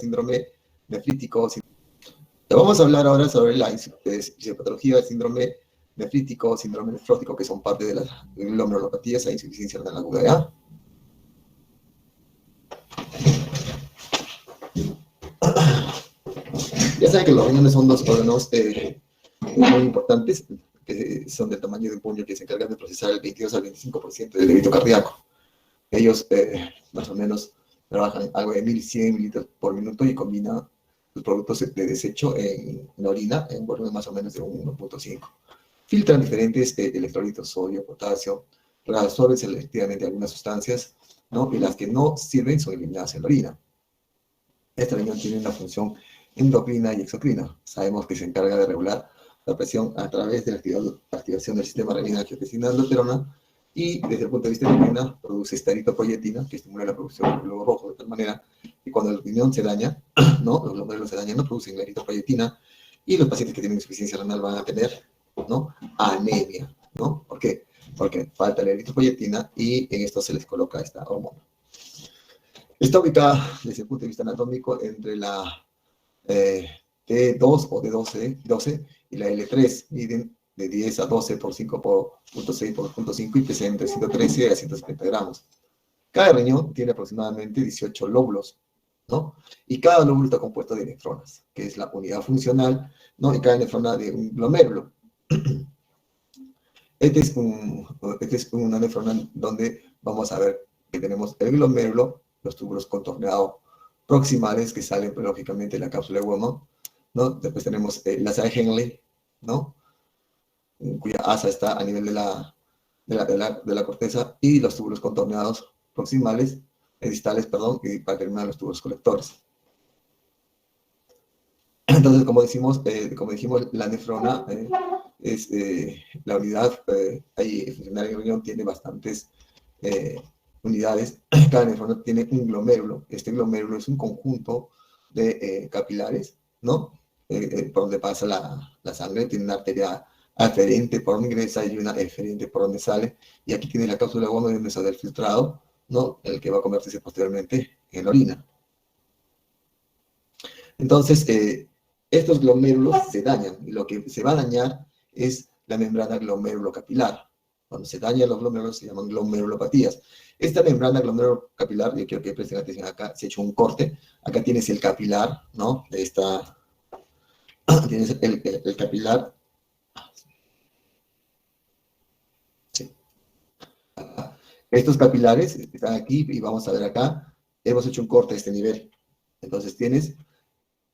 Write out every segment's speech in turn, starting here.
síndrome nefrítico. Vamos a hablar ahora sobre la fisiopatología del síndrome nefrítico, síndrome nefrótico, que son parte de las glomerulopatías e insuficiencia renal aguda. ¿Ya? Ya saben que los riñones son dos órganos muy importantes, que son del tamaño de un puño, que se encargan de procesar el 22 al 25% del débito cardíaco. Ellos más o menos trabajan algo de 1100 mililitros por minuto y combinan los productos de desecho en la orina en volumen más o menos de 1.5. Filtran diferentes electrolitos, sodio, potasio, reabsorben selectivamente algunas sustancias, ¿no? Y las que no sirven son eliminadas en la orina. Este riñón tiene una función endocrina y exocrina. Sabemos que se encarga de regular la presión a través de la activación del sistema renina-angiotensina-aldosterona, y desde el punto de vista de la orina produce esta eritropoyetina que estimula la producción del glóbulo rojo, de tal manera que cuando el riñón se daña, ¿no? Los glomérulos se dañan, no producen la eritropoyetina, y los pacientes que tienen insuficiencia renal van a tener, ¿no?, anemia, ¿no? ¿Por qué? Porque falta la eritropoyetina y en esto se les coloca esta hormona. Está ubicada desde el punto de vista anatómico entre la T2 o D12 y la L3, miden de 10 a 12 por 5 por 0.6 por 0.5 y pesan entre 113 a 170 gramos. Cada riñón tiene aproximadamente 18 lóbulos, ¿no? Y cada lóbulo está compuesto de nefronas, que es la unidad funcional, ¿no? Y cada nefrona de un glomérulo. Este es una nefrona donde vamos a ver que tenemos el glomérulo, los túbulos contorneados proximales que salen, pues, lógicamente, de la cápsula de Bowman, ¿no? Después tenemos la asa de Henle, ¿no?, cuya asa está a nivel de la corteza, y los túbulos contorneados proximales, distales, perdón, y para terminar los túbulos colectores. Entonces, como dijimos, la nefrona es la unidad, ahí funcional en el riñón tiene bastantes unidades. Cada nefrona tiene un glomérulo. Este glomérulo es un conjunto de capilares, ¿no? Por donde pasa la sangre. Tiene una arteria aferente por donde ingresa y una eferente por donde sale. Y aquí tiene la cápsula de Bowman, donde sale el filtrado, ¿no?, el que va a convertirse posteriormente en la orina. Entonces, estos glomérulos se dañan, y lo que se va a dañar es la membrana glomérulo-capilar. Cuando se dañan los glomérulos se llaman glomerulopatías. Esta membrana glomérulo-capilar, yo quiero que presten atención acá, se ha hecho un corte. Acá tienes el capilar, ¿no? Tienes el capilar. Sí. Estos capilares están aquí, y vamos a ver acá, hemos hecho un corte a este nivel. Entonces tienes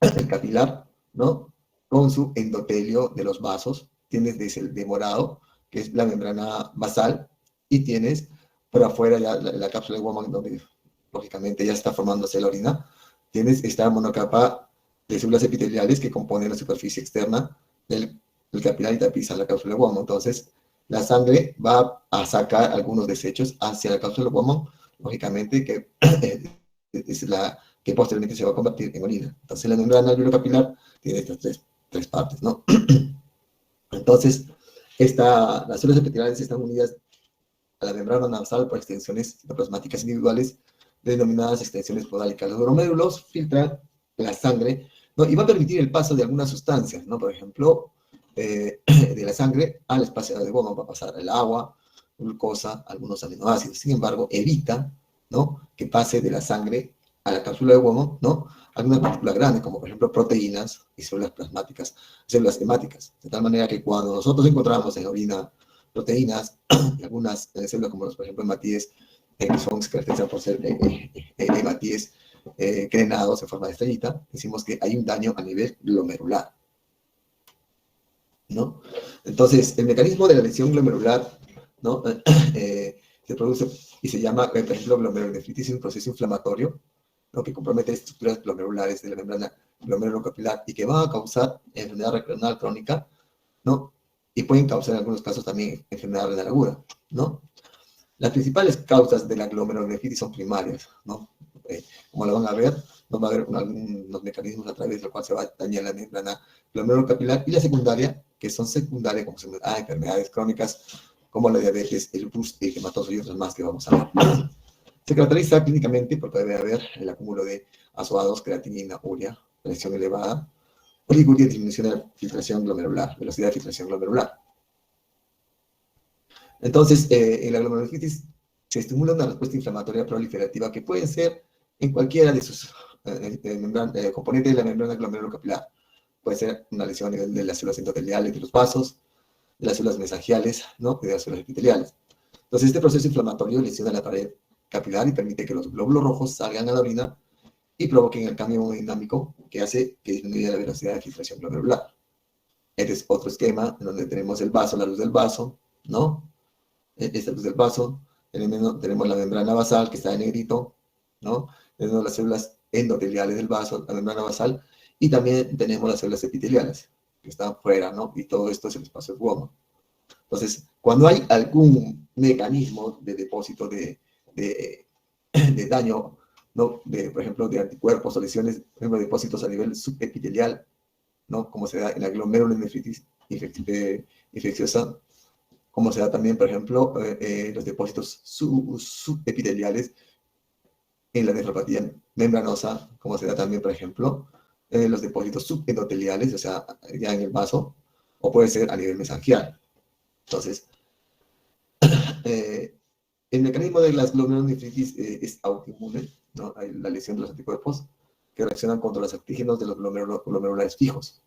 el capilar, ¿no?, con su endotelio de los vasos. Tienes desde el de morado, que es la membrana basal, y tienes por afuera ya la cápsula de Bowman, donde lógicamente ya está formándose la orina. Tienes esta monocapa de células epiteliales que componen la superficie externa del capilar y tapizan la cápsula de Bowman. Entonces, la sangre va a sacar algunos desechos hacia la cápsula de Bowman, lógicamente, que es la que posteriormente se va a convertir en orina. Entonces, la membrana alveolo-capilar tiene estas tres partes, ¿no? Entonces, las células epiteliales están unidas a la membrana nasal por extensiones citoplasmáticas individuales denominadas extensiones podálicas. Los glomérulos filtran la sangre, ¿no?, y va a permitir el paso de algunas sustancias, ¿no? Por ejemplo, de la sangre al espacio de Bowman va a pasar el agua, glucosa, algunos aminoácidos. Sin embargo, evita, ¿no?, que pase de la sangre a la cápsula de Bowman, ¿no?, algunas partículas grandes, como por ejemplo proteínas y células plasmáticas, células hemáticas. De tal manera que cuando nosotros encontramos en la orina proteínas y algunas células, como por ejemplo hematíes, que se caracterizan por ser hematíes crenados en forma de estrellita, decimos que hay un daño a nivel glomerular, ¿no? Entonces, el mecanismo de la lesión glomerular, ¿no?, se produce y se llama, por ejemplo, glomerulonefritis, un proceso inflamatorio, ¿no?, que compromete estructuras glomerulares de la membrana glomerulocapilar y que va a causar enfermedad renal crónica, ¿no?, y pueden causar en algunos casos también enfermedad renal aguda, ¿no? Las principales causas de la glomerulonefritis son primarias, ¿no? Como lo van a ver, no va a haber algunos mecanismos a través de los cuales se va a dañar la membrana glomerulocapilar, y la secundaria, que son secundarias como enfermedades crónicas, como la diabetes, el lupus, el hematoso y otras más que vamos a ver. Se caracteriza clínicamente porque debe haber el acúmulo de ácido creatinina, urea, presión elevada, oliguria, disminución de la filtración glomerular, velocidad de filtración glomerular. Entonces, en la glomerulonefritis se estimula una respuesta inflamatoria proliferativa que puede ser en cualquiera de sus componentes de la membrana glomerulocapilar. Puede ser una lesión a nivel de las células endoteliales de los vasos, de las células mesangiales, ¿no? Y de las células epiteliales. Entonces, este proceso inflamatorio lesiona la pared capilar y permite que los glóbulos rojos salgan a la orina y provoquen el cambio hemodinámico que hace que disminuya la velocidad de filtración glomerular. Este es otro esquema en donde tenemos el vaso, la luz del vaso, ¿no? Esta luz del vaso, tenemos la membrana basal que está en negrito, ¿no? Tenemos las células endoteliales del vaso, la membrana basal, y también tenemos las células epiteliales que están fuera, ¿no? Y todo esto es el espacio de Womo. Entonces, cuando hay algún mecanismo de depósito de daño, ¿no? Por ejemplo, de anticuerpos o lesiones, por ejemplo, depósitos a nivel subepitelial, ¿no? Como se da en la glomerulonefritis infecciosa, como se da también, por ejemplo, los depósitos subepiteliales en la nefropatía membranosa, como se da también, por ejemplo, los depósitos subendoteliales, o sea, ya en el vaso, o puede ser a nivel mesangial. Entonces, el mecanismo de las glomerulonefritis es autoinmune, ¿no? Hay la lesión de los anticuerpos que reaccionan contra los antígenos de los glomerulares fijos,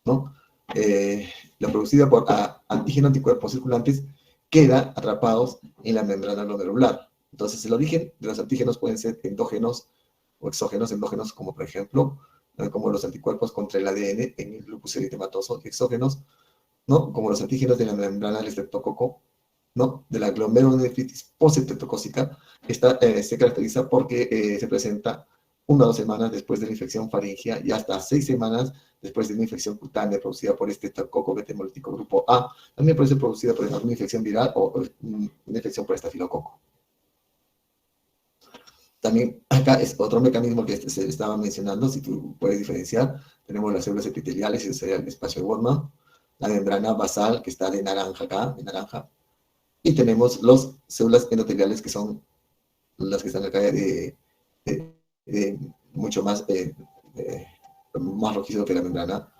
¿no? La producida por antígeno anticuerpos circulantes queda atrapados en la membrana glomerular. Entonces, el origen de los antígenos pueden ser endógenos o exógenos, endógenos como por ejemplo, como los anticuerpos contra el ADN en el lupus eritematoso, exógenos, ¿no? Como los antígenos de la membrana del estreptococo, ¿no? De la glomerulonefritis postestreptocócica. Esta se caracteriza porque se presenta 1 o 2 semanas después de la infección faríngea y hasta 6 semanas después de una infección cutánea producida por este estreptococo beta hemolítico grupo A. También puede ser producida por alguna infección viral o una infección por estafilococo. También acá es otro mecanismo que se estaba mencionando, si tú puedes diferenciar. Tenemos las células epiteliales, ese sería el espacio de Wolman, la membrana basal que está de naranja acá, de naranja, y tenemos las células endoteliales que son las que están acá mucho más, más rojizo que la membrana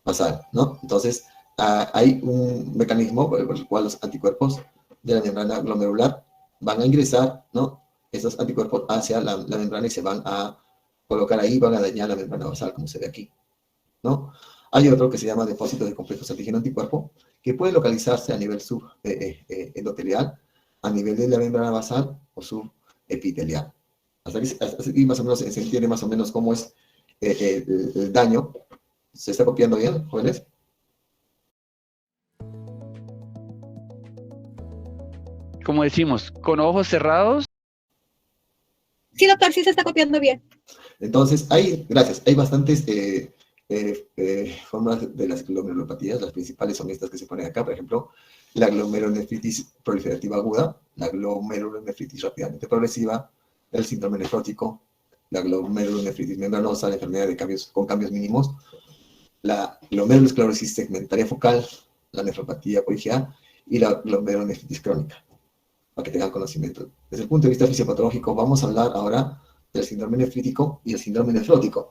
basal, ¿no? Entonces, hay un mecanismo por el cual los anticuerpos de la membrana glomerular van a ingresar, ¿no? Esos anticuerpos hacia la membrana y se van a colocar ahí, van a dañar la membrana basal, como se ve aquí, ¿no? Hay otro que se llama depósitos de complejos antígeno-anticuerpo, que puede localizarse a nivel subendotelial, a nivel de la membrana basal o subepitelial. Hasta aquí más o menos se entiende más o menos cómo es el daño. ¿Se está copiando bien, jóvenes? Como decimos, con ojos cerrados. Sí, doctor, sí se está copiando bien. Entonces, gracias, hay bastantes formas de las glomerulopatías. Las principales son estas que se ponen acá, por ejemplo, la glomerulonefritis proliferativa aguda, la glomerulonefritis rápidamente progresiva, el síndrome nefrótico, la glomerulonefritis membranosa, la enfermedad con cambios mínimos, la glomerulosclerosis segmentaria focal, la nefropatía por IgA y la glomerulonefritis crónica, para que tengan conocimiento. Desde el punto de vista fisiopatológico, vamos a hablar ahora del síndrome nefrítico y el síndrome nefrótico,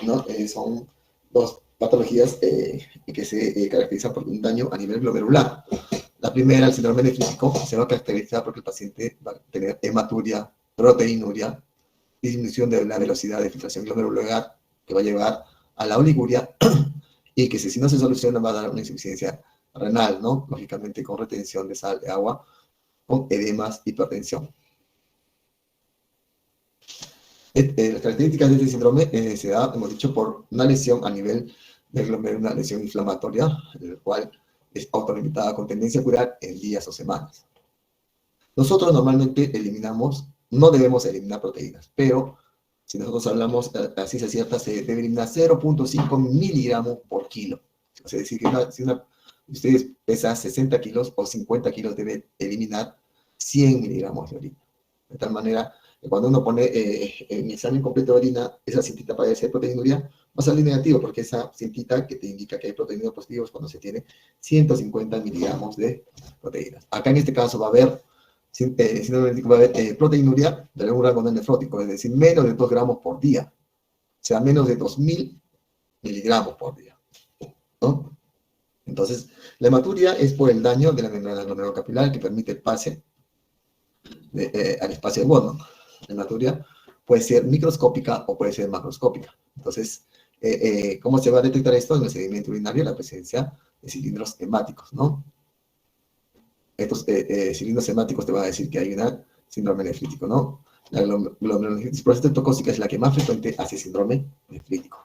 ¿no? Son dos patologías que se caracterizan por un daño a nivel glomerular. La primera, el síndrome nefrítico, se va a caracterizar porque el paciente va a tener hematuria, proteinuria, disminución de la velocidad de filtración glomerular, que va a llevar a la oliguria, y que si no se soluciona va a dar una insuficiencia renal, ¿no? Lógicamente con retención de sal, de agua, con edemas, hipertensión. Las características de este síndrome se da, hemos dicho, por una lesión a nivel del glomérulo, una lesión inflamatoria, el cual es autolimitada con tendencia a curar en días o semanas. Nosotros normalmente eliminamos, no debemos eliminar proteínas, pero si nosotros hablamos a ciencia cierta, se debe eliminar 0.5 miligramos por kilo. O sea, es decir, que si ustedes pesan 60 kilos o 50 kilos, debe eliminar 100 miligramos de orina. De tal manera que cuando uno pone en el examen completo de orina, esa cintita para ser proteinuria, va a salir negativo, porque esa cintita que te indica que hay proteinuria positivos cuando se tiene 150 miligramos de proteínas. Acá en este caso va a haber síndrome nefrítico va a haber proteinuria de un rango no nefrótico, es decir, menos de 2 gramos por día, o sea, menos de 2000 miligramos por día, ¿no? Entonces, la hematuria es por el daño de la membrana glomerulocapilar que permite el pase al espacio de Bondon. La hematuria puede ser microscópica o puede ser macroscópica. Entonces, ¿cómo se va a detectar esto? En el sedimento urinario, la presencia de cilindros hemáticos, ¿no? Estos cilindros hemáticos te van a decir que hay un síndrome nefrítico, ¿no? La glomerulonefritis prostatocócica es la que más frecuente hace síndrome nefrítico.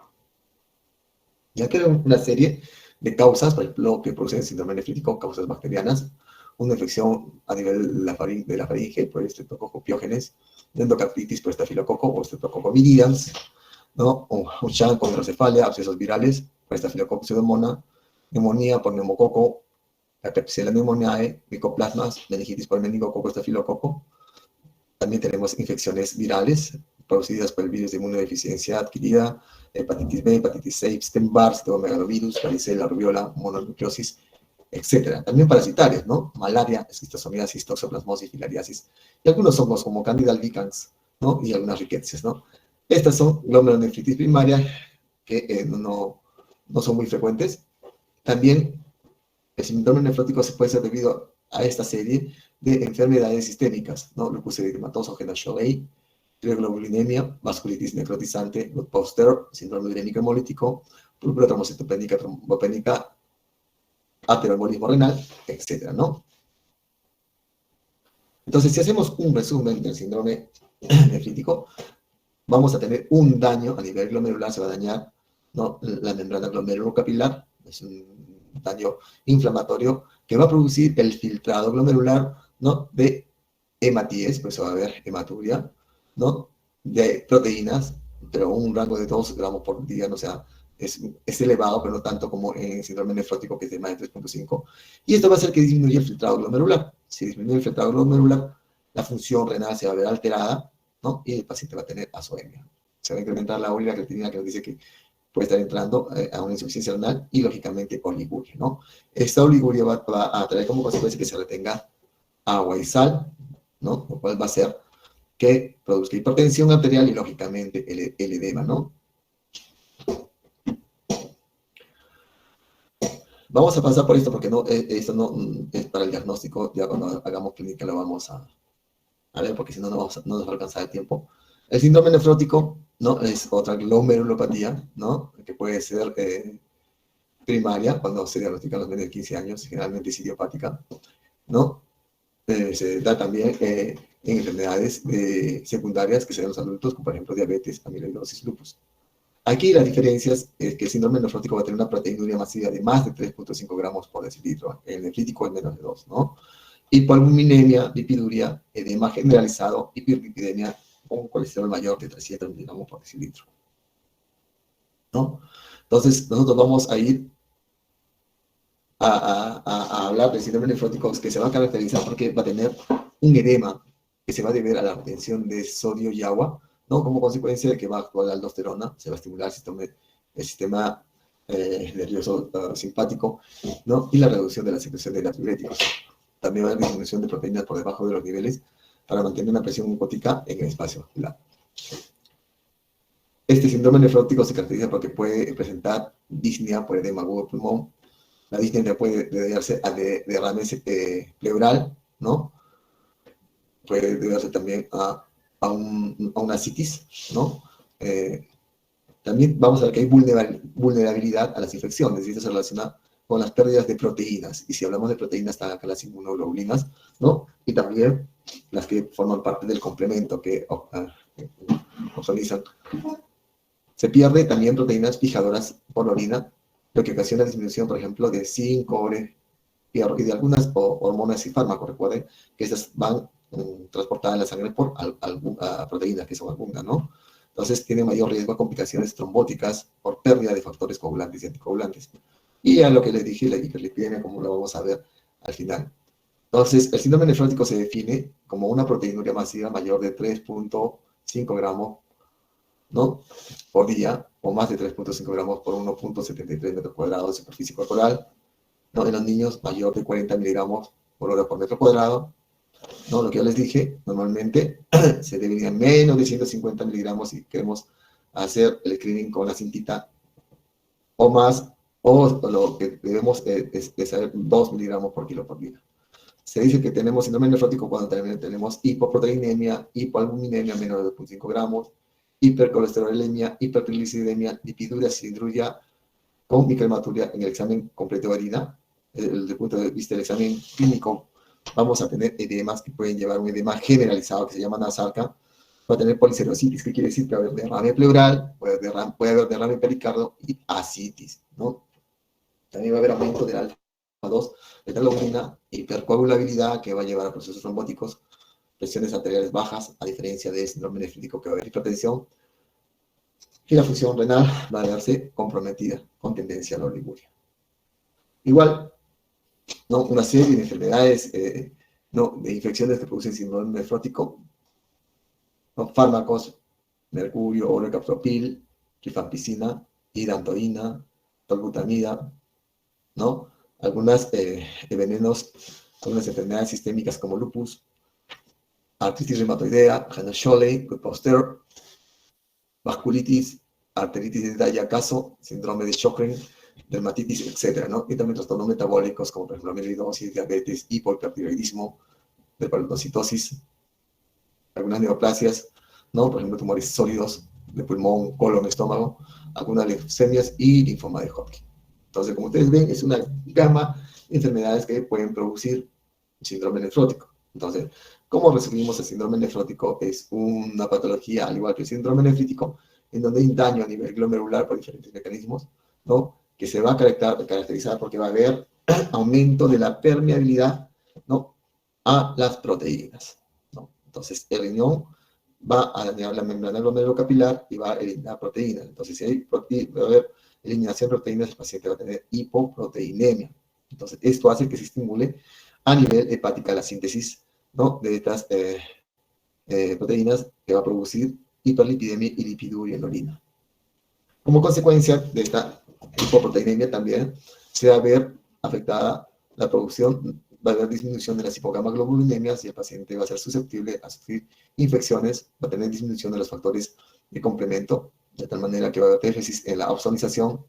Ya que una serie de causas, por ejemplo, que producen síndrome nefrítico, causas bacterianas, una infección a nivel de la faringe por Streptococcus pyogenes, endocarditis por estafilococo o Streptococcus viridans, ¿no? O Uchan con hidrocefalia, abscesos virales por Staphylococcus pseudomonas, neumonía por neumococo, la Klebsiella pneumoniae, micoplasmas, meningitis por meningococo, estafilococo. También tenemos infecciones virales producidas por el virus de inmunodeficiencia adquirida, hepatitis B, hepatitis C, Epstein-Barr, citomegalovirus, varicela, rubiola, mononucleosis, etc. También parasitarios, ¿no? Malaria, esquistosomiasis, toxoplasmosis, filariasis, y algunos hongos como Candida albicans, ¿no? Y algunas riquecias, ¿no? Estas son glomerulonefritis primaria, que no son muy frecuentes. También el síndrome nefrótico se puede ser debido a esta serie de enfermedades sistémicas, ¿no? Lupus eritematoso, Henoch-Leucemia, trioglobulinemia, vasculitis necrotizante, Gott-Pauster, síndrome urémico hemolítico, púrpura trombocitopénica, trombopénica, ateroembolismo renal, etcétera, ¿no? Entonces, si hacemos un resumen del síndrome nefrítico, vamos a tener un daño a nivel glomerular, se va a dañar, ¿no? La membrana glomerulocapilar, es un daño inflamatorio que va a producir el filtrado glomerular, ¿no? De hematíes, por eso va a haber hematuria, ¿no? De proteínas, pero un rango de 2 gramos por día, ¿no? O sea, es elevado, pero no tanto como en síndrome nefrótico, que es de más de 3.5. Y esto va a hacer que disminuya el filtrado glomerular. Si disminuye el filtrado glomerular, la función renal se va a ver alterada, ¿no? Y el paciente va a tener azoemia. Se va a incrementar la úrea creatinina, que nos dice que puede estar entrando a una insuficiencia renal y, lógicamente, oliguria, ¿no? Esta oliguria va a traer como consecuencia que se retenga agua y sal, ¿no? Lo cual va a hacer que produzca hipertensión arterial y, lógicamente, el edema, ¿no? Vamos a pasar por esto porque esto no es para el diagnóstico. Ya cuando hagamos clínica lo vamos a ver, porque si no, no nos va a alcanzar el tiempo. El síndrome nefrótico, ¿no? Es otra glomerulopatía, ¿no? Que puede ser primaria, cuando se diagnostica a los menos de 15 años, generalmente es idiopática, ¿no? Se da también en enfermedades secundarias que se dan en los adultos, como por ejemplo diabetes, amiloidosis, lupus. Aquí la diferencia es que el síndrome nefrótico va a tener una proteinuria masiva de más de 3.5 gramos por decilitro. El nefrítico es menos de 2, ¿no? Hipoalbuminemia, lipiduria, edema generalizado, hiperlipidemia, con colesterol mayor de 300 miligramos por decilitro, ¿no? Entonces, nosotros vamos a ir a hablar del síndrome nefrótico, que se va a caracterizar porque va a tener un edema que se va a deber a la retención de sodio y agua, ¿no? Como consecuencia de que va a actuar la aldosterona, se va a estimular el sistema nervioso simpático, ¿no? Y la reducción de la secreción de natriuréticos. También va a haber disminución de proteínas por debajo de los niveles para mantener una presión mucótica en el espacio vascular. Este síndrome nefrótico se caracteriza porque puede presentar disnea por edema agudo del pulmón. La disnea puede deberse a derrames pleural, ¿no? Puede deberse también a una ascitis, ¿no? También vamos a ver que hay vulnerabilidad a las infecciones, y esto se relaciona con las pérdidas de proteínas. Y si hablamos de proteínas, están acá las inmunoglobulinas, ¿no? Y también las que forman parte del complemento que oxonizan. Se pierde también proteínas fijadoras por la orina, lo que ocasiona disminución, por ejemplo, de zinc, cobre, hierro y de algunas hormonas y fármacos. Recuerden que estas van transportadas en la sangre por proteínas que son albúminas, ¿no? Entonces tiene mayor riesgo a complicaciones trombóticas por pérdida de factores coagulantes y anticoagulantes. Y a lo que les dije, la hiperlipidemia, como lo vamos a ver al final. Entonces, el síndrome nefrótico se define como una proteinuria masiva mayor de 3.5 gramos, ¿no? Por día, o más de 3.5 gramos por 1.73 metros cuadrados de superficie corporal, ¿no? En los niños, mayor de 40 miligramos por hora por metro cuadrado. ¿no? Lo que yo les dije, normalmente se debería menos de 150 miligramos si queremos hacer el screening con la cintita, o más, o lo que debemos es saber 2 miligramos por kilo por día. Se dice que tenemos síndrome nefrótico cuando tenemos hipoproteinemia, hipoalbuminemia menos de 2.5 gramos, hipercolesterolemia, hipertrigliceridemia, lipiduria, cilindruria con microhematuria en el examen completo de orina. Desde el punto de vista del examen clínico, vamos a tener edemas que pueden llevar un edema generalizado que se llama nasarca. Va a tener policerositis, que quiere decir que va a haber derrame pleural, puede haber derrame pericardio y ascitis, ¿no? También va a haber aumento del alfa-2 beta-albumina, hipercoagulabilidad que va a llevar a procesos trombóticos, presiones arteriales bajas, a diferencia de síndrome nefrítico que va a haber hipertensión, y la función renal va a verse comprometida con tendencia a la oliguria. Igual, ¿no? Una serie de enfermedades, ¿no? De infecciones que producen síndrome nefrótico, ¿no? Fármacos, mercurio, orocaptopil, rifampicina, hidantoína, tolbutamida, ¿no? Algunas venenos, algunas enfermedades sistémicas como lupus, artritis reumatoidea, Hashimoto, Goodposter, vasculitis, arteritis de Yacaso, síndrome de Sjögren, dermatitis, etc., ¿no? Y también trastornos metabólicos como, por ejemplo, amiloidosis, diabetes, hipohipertiroidismo, dermatocitosis, algunas neoplasias, ¿no? Por ejemplo, tumores sólidos de pulmón, colon, estómago, algunas leucemias y linfoma de Hodgkin. Entonces, como ustedes ven, es una gama de enfermedades que pueden producir síndrome nefrótico. Entonces, ¿cómo resumimos el síndrome nefrótico? Es una patología, al igual que el síndrome nefrítico, en donde hay daño a nivel glomerular por diferentes mecanismos, ¿no? Que se va a caracterizar porque va a haber aumento de la permeabilidad, ¿no? A las proteínas, ¿no? Entonces, el riñón va a dañar la membrana glomerulocapilar y va a eliminar proteínas. Entonces, si va a haber eliminación de proteínas, el paciente va a tener hipoproteinemia. Entonces, esto hace que se estimule a nivel hepática la síntesis, ¿no? De estas proteínas que va a producir hiperlipidemia y lipiduria en la orina. Como consecuencia de esta hipoproteinemia también se va a ver afectada la producción, va a haber disminución de las hipogamaglobulinemias y el paciente va a ser susceptible a sufrir infecciones, va a tener disminución de los factores de complemento, de tal manera que va a haber déficit en la opsonización,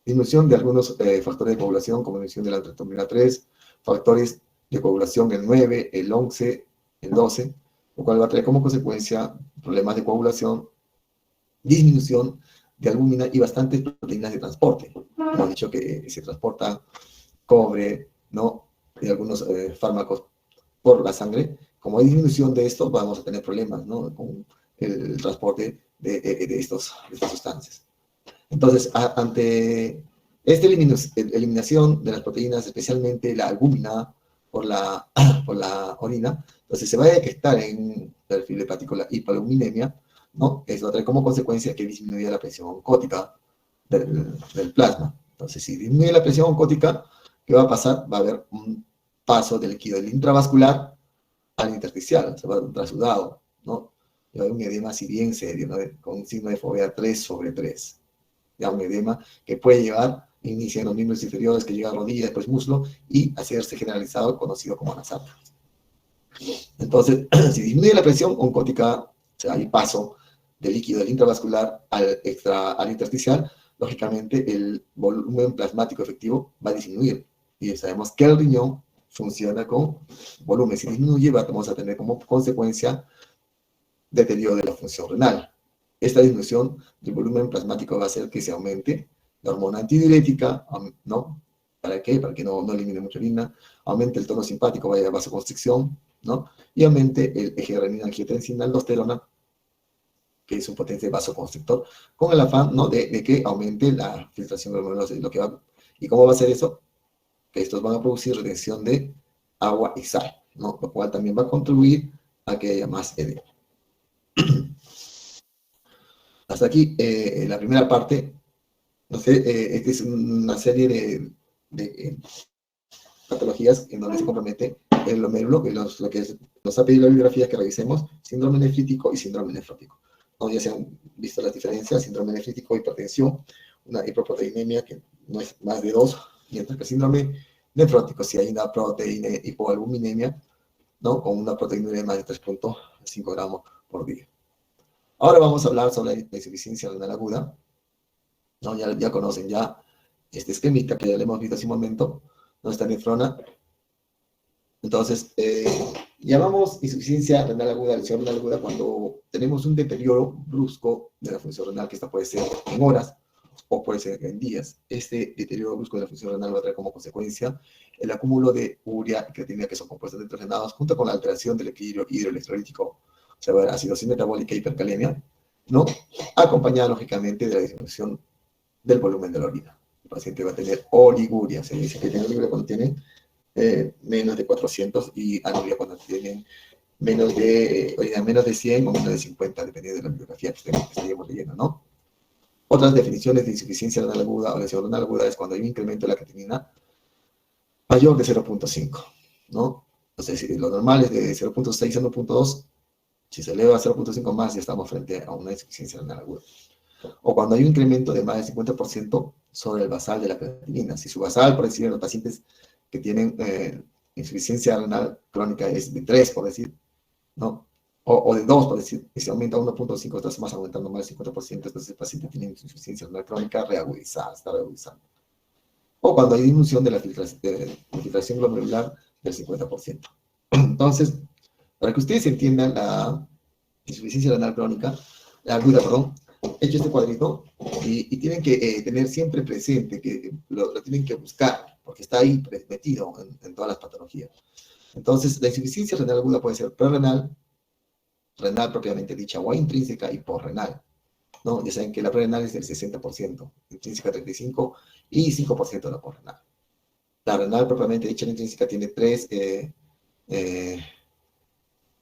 disminución de algunos factores de coagulación, como disminución de la trombina 3, factores de coagulación el 9, el 11, el 12, lo cual va a traer como consecuencia problemas de coagulación, disminución de albúmina y bastantes proteínas de transporte. Hemos dicho que se transporta cobre, ¿no? Y algunos fármacos por la sangre. Como hay disminución de esto, vamos a tener problemas, ¿no? Con el transporte de estas sustancias. Entonces, ante esta eliminación de las proteínas, especialmente la albúmina por la orina, entonces se va a detectar en el perfil hepático la hipoalbuminemia, ¿no? Eso trae como consecuencia que disminuye la presión oncótica del plasma. Entonces, si disminuye la presión oncótica, ¿qué va a pasar? Va a haber un paso del líquido del intravascular al intersticial, se va a un trasudado, ¿no? Y va a haber un edema así bien serio, ¿no? Con un signo de fobia 3/3. Ya un edema que puede llevar, inicia en los miembros inferiores, que llega a rodilla, después muslo, y hacerse generalizado, conocido como nasarca. Entonces, si disminuye la presión oncótica, o sea, hay paso del líquido del intravascular al intersticial, lógicamente el volumen plasmático efectivo va a disminuir. Y sabemos que el riñón funciona con volumen. Si disminuye, vamos a tener como consecuencia deterioro de la función renal. Esta disminución del volumen plasmático va a hacer que se aumente la hormona antidiurética, ¿no? ¿Para qué? Para que no elimine mucha orina, aumente el tono simpático, vaya a vasoconstricción, ¿no? Y aumente el eje renina-angiotensina-aldosterona, que es un potente vasoconstrictor, con el afán, ¿no? de que aumente la filtración glomerulosa. ¿Y cómo va a ser eso? Que estos van a producir retención de agua y sal, ¿no? Lo cual también va a contribuir a que haya más edema. Hasta aquí la primera parte. No sé, esta es una serie de patologías en donde se compromete el glomérulo, que lo que nos ha pedido la bibliografía que revisemos, síndrome nefrítico y síndrome nefrótico. ¿No? Ya se han visto las diferencias, síndrome nefrítico, hipertensión, una hipoproteinemia que no es más de 2, mientras que el síndrome nefrótico, si hay una proteína hipoalbuminemia, ¿no? Con una proteinuria de más de 3.5 gramos por día. Ahora vamos a hablar sobre la insuficiencia renal aguda, ¿no? Ya conocen ya este esquemita que ya le hemos visto hace un momento, ¿no? Esta nefrona. Entonces, llamamos insuficiencia renal aguda, lesión renal aguda, cuando tenemos un deterioro brusco de la función renal, que esta puede ser en horas o puede ser en días. Este deterioro brusco de la función renal va a traer como consecuencia el acúmulo de urea y creatinina, que son compuestos nitrogenados, junto con la alteración del equilibrio hidroelectrolítico, o sea, acidosis metabólica y hipercalemia, ¿no? Acompañada, lógicamente, de la disminución del volumen de la orina. El paciente va a tener oliguria, se dice que tiene oliguria cuando tiene menos de 400 y anuria cuando tienen menos de 100 o menos de 50, dependiendo de la bibliografía que estemos leyendo, ¿no? Otras definiciones de insuficiencia renal aguda o lesión renal aguda es cuando hay un incremento de la creatinina mayor de 0.5, ¿no? Entonces, lo normal es de 0.6 a 1.2. Si se eleva a 0.5 más, ya estamos frente a una insuficiencia renal aguda. O cuando hay un incremento de más del 50% sobre el basal de la creatinina. Si su basal, por decir, en los pacientes que tienen insuficiencia renal crónica es de 3, por decir, ¿no? O de 2, por decir, y se aumenta a 1.5, estás más aumentando más del 50%, entonces el paciente tiene insuficiencia renal crónica reagudizada, está reagudizando. O cuando hay disminución de la filtración glomerular del 50%. Entonces, para que ustedes entiendan la insuficiencia renal crónica, aguda, perdón, he hecho este cuadrito y tienen que tener siempre presente que lo tienen que buscar, porque está ahí metido en todas las patologías. Entonces, la insuficiencia renal aguda puede ser prerrenal, renal propiamente dicha, o intrínseca y porrenal, ¿no? Ya saben que la prerrenal es del 60%, intrínseca 35% y 5% de la porrenal. La renal propiamente dicha, la intrínseca, tiene tres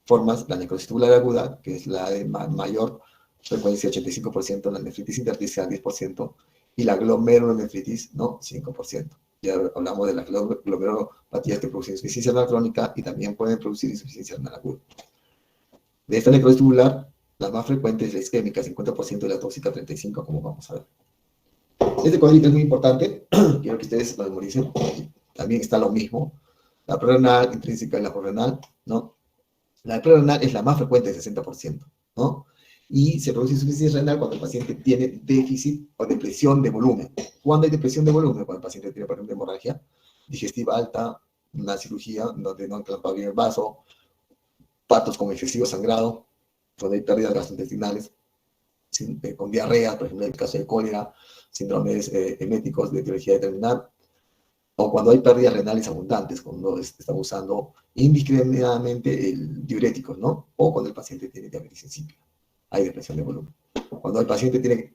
formas: la necrosis tubular aguda, que es la de mayor frecuencia, 85%, la nefritis intersticial 10%, y la glomerulonefritis, ¿no? 5%. Ya hablamos de las glomerulopatías que producen insuficiencia renal crónica y también pueden producir insuficiencia renal aguda. De esta necrosis tubular, la más frecuente es la isquémica, 50%, y la tóxica, 35%, como vamos a ver. Este cuadrito es muy importante, quiero que ustedes lo memoricen. También está lo mismo, la prerrenal, intrínseca y la porrenal, ¿no? La prerrenal es la más frecuente, 60%, ¿no? Y se produce insuficiencia renal cuando el paciente tiene déficit o depresión de volumen. ¿Cuándo hay depresión de volumen? Cuando el paciente tiene, por ejemplo, hemorragia digestiva alta, una cirugía donde no enclampa bien el vaso, partos con excesivo sangrado, cuando hay pérdidas gastrointestinales, con diarrea, por ejemplo, en el caso de cólera, síndromes eméticos de etiología determinada, o cuando hay pérdidas renales abundantes, cuando están usando indiscriminadamente el diuréticos, ¿no? O cuando el paciente tiene diabetes insípida, hay depresión de volumen. Cuando el paciente tiene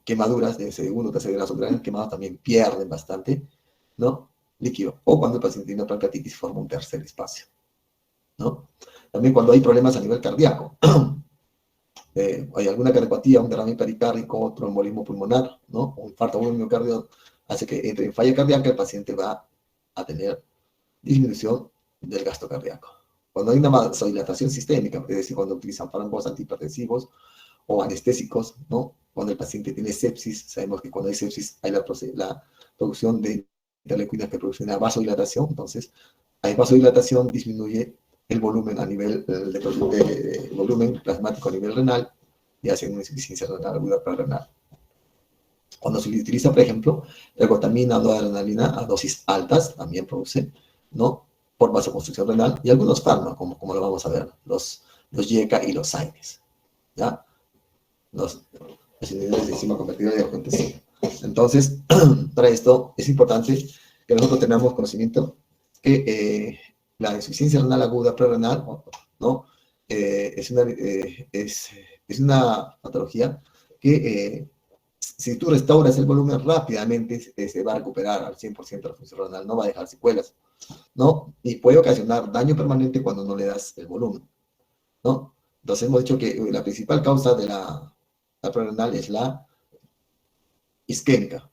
quemaduras de segundo o tercer grado, grandes quemados, también pierden bastante, ¿no? Líquido. O cuando el paciente tiene una pancreatitis, forma un tercer espacio, ¿no? También cuando hay problemas a nivel cardíaco. Hay alguna cardiopatía, un derrame pericárdico, trombolismo pulmonar, ¿no? Un infarto agudo del miocardio hace que entre en falla cardíaca, el paciente va a tener disminución del gasto cardíaco. Cuando hay una vasodilatación sistémica, es decir, cuando utilizan fármacos antihipertensivos o anestésicos, ¿no? Cuando el paciente tiene sepsis, sabemos que cuando hay sepsis hay la producción de interleuquinas que producen una vasodilatación, entonces hay vasodilatación, disminuye el volumen a nivel de volumen plasmático a nivel renal y hace una insuficiencia renal aguda prerrenal. Cuando se utiliza, por ejemplo, ergotamina o adrenalina a dosis altas, también produce, ¿no? Por vasoconstricción renal, y algunos fármacos, como lo vamos a ver, los YECA y los AINES, ¿ya? Los inhibidores de enzima convertidora de angiotensina. Entonces, para esto es importante que nosotros tengamos conocimiento que la insuficiencia renal aguda prerrenal, ¿no? Es una patología que si tú restauras el volumen rápidamente, se va a recuperar al 100% la función renal, no va a dejar secuelas, ¿no? Y puede ocasionar daño permanente cuando no le das el volumen, ¿no? Entonces hemos dicho que la principal causa de la prerrenal es la isquémica.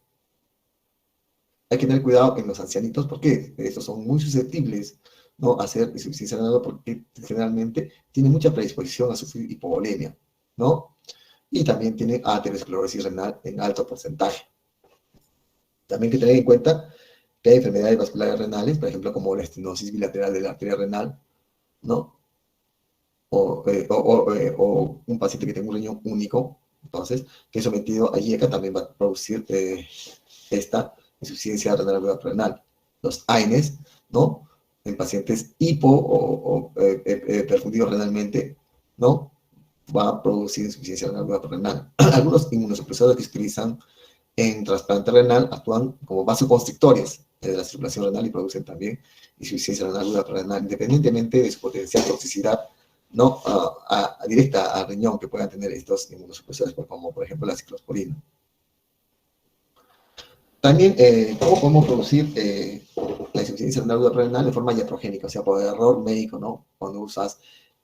Hay que tener cuidado en los ancianitos porque estos son muy susceptibles, ¿no? A hacer insuficiencia renal porque generalmente tienen mucha predisposición a sufrir hipovolemia, ¿no? Y también tienen aterosclerosis renal en alto porcentaje. También hay que tener en cuenta que hay enfermedades vasculares renales, por ejemplo, como la estenosis bilateral de la arteria renal, ¿no? O un paciente que tenga un riñón único, entonces, que es sometido a IECA también va a producir esta insuficiencia renal aguda renal. Los AINES, ¿no? En pacientes perfundidos renalmente, ¿no? Va a producir insuficiencia renal aguda renal. Algunos inmunosupresores que se utilizan en trasplante renal actúan como vasoconstrictores de la circulación renal y producen también insuficiencia renal aguda renal, independientemente de su potencial toxicidad, no directa al riñón que puedan tener estos inmunosupresores, como por ejemplo la ciclosporina. También, ¿cómo podemos producir la insuficiencia renal aguda renal de forma iatrogénica? O sea, por error médico, ¿no? Cuando usas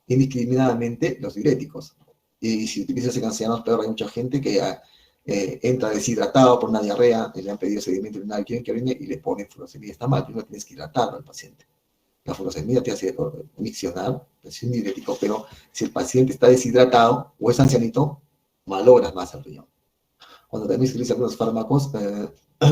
indiscriminadamente los diuréticos. Y si utilizas en ancianos, peor, hay mucha gente que entra deshidratado por una diarrea, le han pedido sedimento urinario, quieren que orine y le ponen furosemida. Está mal, primero tienes que hidratarlo al paciente. La furosemida te hace miccionar, es un diurético, pero si el paciente está deshidratado o es ancianito, malogras más el riñón. Cuando también se utilizan algunos fármacos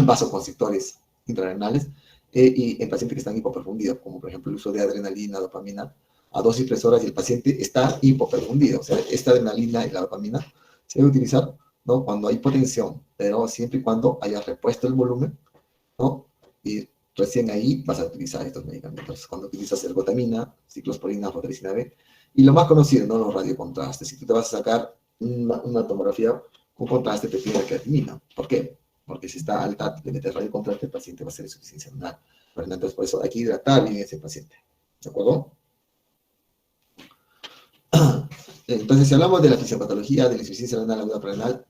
vasoconstrictores intrarenales y en pacientes que están hipoperfundidos, como por ejemplo el uso de adrenalina, dopamina, a dosis 3 horas y el paciente está hipoperfundido. O sea, esta adrenalina y la dopamina se debe utilizar, ¿no? Cuando hay hipotensión, pero siempre y cuando haya repuesto el volumen, ¿no? Y recién ahí vas a utilizar estos medicamentos. Cuando utilizas ergotamina, ciclosporina, anfotericina B, y lo más conocido, ¿no? Los radiocontrastes. Si tú te vas a sacar una tomografía con contraste, te pide creatinina. ¿Por qué? Porque si está alta, le metes radiocontraste, el paciente va a ser insuficiencia renal. Entonces, por eso hay que hidratar bien a ese paciente. ¿De acuerdo? Entonces, si hablamos de la fisiopatología de la insuficiencia renal aguda renal,